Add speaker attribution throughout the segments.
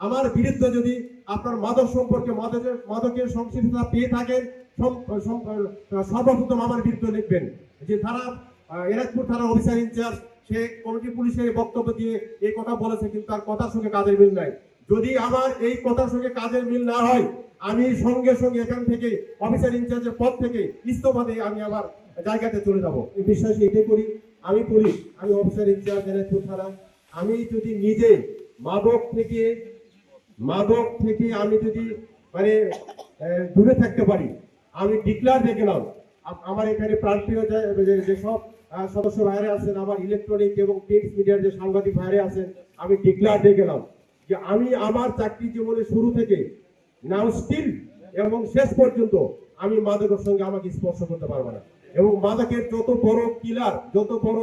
Speaker 1: আমার বিরুদ্ধে যদি আপনার মাদক সম্পর্কে মাদকের সংশ্লিষ্টতা পেয়ে থাকেন সর্বপ্রথম আমার বিরুদ্ধে লিখবেন। যে থানা এনায়তপুর থানার অফিসার ইনচার্জ সে কমিটি পুলিশের বক্তব্য দিয়ে এই কথা বলেছে, কিন্তু তার কথার সঙ্গে কাজের মিল নাই। যদি আমার এই কথার সঙ্গে কাজের মিল না হয়, আমি সঙ্গে সঙ্গে এখান থেকে অফিসার ইনচার্জের পদ থেকে ইস্তফা দিয়ে আমি আবার জায়গাতে চলে যাব। বিশ্বাস এটাই করি, আমি পুলিশ, আমি অফিসার ইনচার্জ এনায়তপুর থানা। আমি যদি নিজে মাদক থেকে আমি যদি মানে দূরে থাকতে পারি, আমি ডিক্লার দিয়ে গেলাম। আমার এখানে প্রান্তীয় যেসব সদস্য ভাইরে আছেন, আমার ইলেকট্রনিক এবং প্রিন্ট মিডিয়ার যে সাংবাদিক ভাইরে আছেন, আমি ডিক্লার দিয়ে গেলাম যে আমি আমার চাকরি জীবনের শুরু থেকে নাও স্টিল এবং শেষ পর্যন্ত আমি মাদকের সঙ্গে আমাকে স্পর্শ করতে পারবো না। এবং মাদকের যত বড় কিলার, যত বড়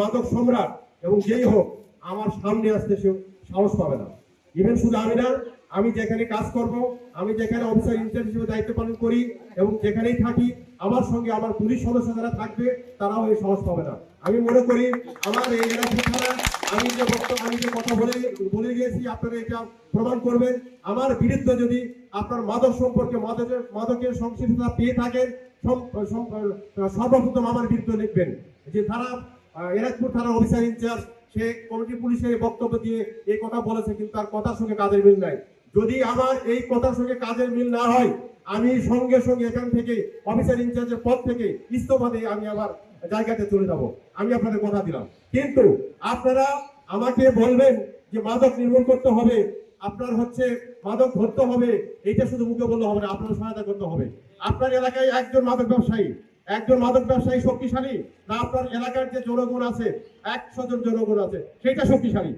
Speaker 1: মাদক সম্রাট এবং যেই হোক, আমার সামনে আসতে সে সাহস পাবে না। ইভেন শুধু আমি না, আমি যেখানে কাজ করব, আমি যেখানে অফিসার ইনচার্জ হিসেবে দায়িত্ব পালন করি এবং যেখানেই থাকি, আমার সঙ্গে আমার পুলিশ সদস্য যারা থাকবে তারাও এই সাহস পাবে না। আমি মনে করি আমার এই এলাকা থানা, আমি যে কথা বলে গিয়েছি, আপনারা এটা প্রমাণ করবেন। আমার বিরুদ্ধে যদি আপনার মাদক সম্পর্কে মাদকের সংশ্লিষ্টতা পেয়ে থাকেন সর্বপ্রথম আমার বিরুদ্ধে লিখবেন। যে থানা এনায়তপুর থানার অফিসার ইনচার্জ সে কমিটি পুলিশের বক্তব্য দিয়ে এই কথা বলেছে, কিন্তু তার কথার সঙ্গে কাজের মিল নাই। যদি আমার এই কথার সঙ্গে কাজের মিল না হয়, আমি সঙ্গে সঙ্গে এখান থেকে অফিসার ইনচার্জের পদ থেকে ইস্তফা দিয়ে আমি আবার জায়গাতে চলে যাব। আমি আপনাদের কথা দিলাম। কিন্তু আপনারা আমাকে বলবেন যে মাদক নির্মূল করতে হবে, আপনার হচ্ছে মাদক ধরতে হবে, এটা শুধু মুখে বললে হবে না, আপনার সহায়তা করতে হবে। আপনার এলাকায় একজন মাদক ব্যবসায়ী শক্তিশালী না? আপনার এলাকার যে জনগণ আছে, 100 জন জনগণ আছে, সেটা শক্তিশালী।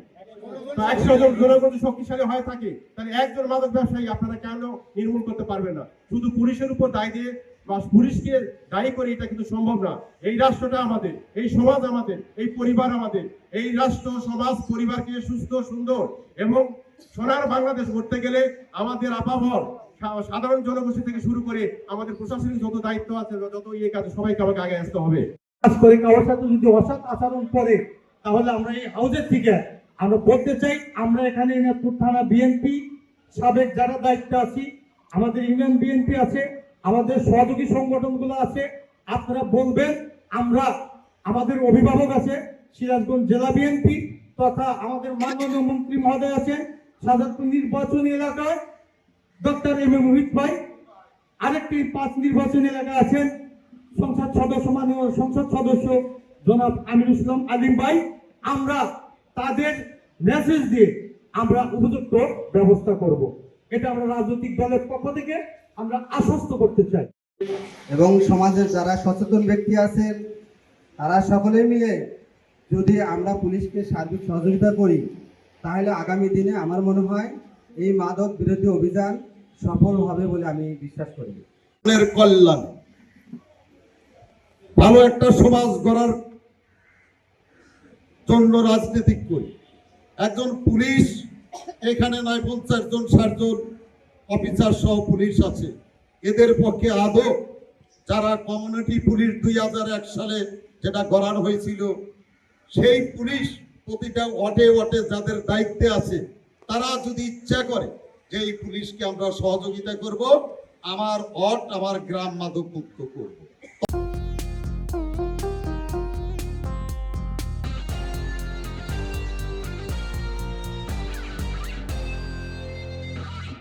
Speaker 1: 100 জন জনগণ শক্তিশালী হয়ে থাকে, তাহলে একজন মাদক ব্যবসায়ী আপনারা কেন নির্মূল করতে পারবেন না? শুধু পুলিশের উপর দায় দিয়ে বা পুলিশকে দায়ী করে এটা কিন্তু সম্ভব না। এই রাষ্ট্রটা আমাদের, এই সমাজ আমাদের, এই পরিবার আমাদের। এই রাষ্ট্র, সমাজ, পরিবারকে সুস্থ, সুন্দর এবং সোনার বাংলাদেশ করতে গেলে আমাদের আপামর সাধারণ জনগোষ্ঠী থেকে শুরু করে আমাদের প্রশাসনিক যত দায়িত্ব আছে, যত কাজ, সবাইকে আমাকে আগে আসতে হবে।
Speaker 2: কাজ করে কারোর সাথে যদি অসৎ আচরণ করে, তাহলে আমরা এই হাউজের থেকে আমরা বলতে চাই, আমরা এখানে এনায়তপুর থানা বিএনপি সাবেক যারা দায়িত্বে আছি, আমাদের ইউনিয়ন বিএনপি আছে, আমাদের সহযোগী সংগঠনগুলো আছে, আপনারা বলবেন। আমরা আমাদের অভিভাবক আছে সিরাজগঞ্জ জেলা বিএনপি, তথা আমাদের মাননীয় মন্ত্রী মহোদয় আছেন সাজাদপুর নির্বাচনী এলাকায় ডক্টর এম এ মোহিত ভাই, আরেকটি 5 নির্বাচনী এলাকায় আছেন মাননীয় সংসদ সদস্য জনাব আমির ইসলাম আলিম ভাই। আমরা তাদের মেসেজ দিয়ে আমরা উপযুক্ত ব্যবস্থা করব, এটা আমরা রাজনৈতিক দলের পক্ষ থেকে আমরা আশ্বস্ত করতে চাই।
Speaker 3: এবং সমাজের যারা সচেতন ব্যক্তি আছেন, তারা সকলে মিলে যদি আমরা পুলিশকে সার্বিক সহযোগিতা করি, তাহলে আগামী দিনে আমার মনে হয় এই মাদক বিরোধী অভিযান সফল হবে বলে আমি বিশ্বাস করি।
Speaker 1: কল্যাণ, ভালো একটা সমাজ গড়ার জন্য রাজনীতি করি। একজন পুলিশ এখানে নয়, 50 জন 60 জন অফিসার সহ পুলিশ আছে। এদের পক্ষে আদৌ যারা কমিউনিটি পুলিশ 2001 সালে যেটা গড়ানো হয়েছিল, সেই পুলিশ প্রতিটা ওয়ার্ডে যাদের দায়িত্বে আছে, তারা যদি ইচ্ছা করে যে এই পুলিশকে আমরা সহযোগিতা করব, আমার ওয়ার্ড, আমার গ্রাম মাদক মুক্ত করব।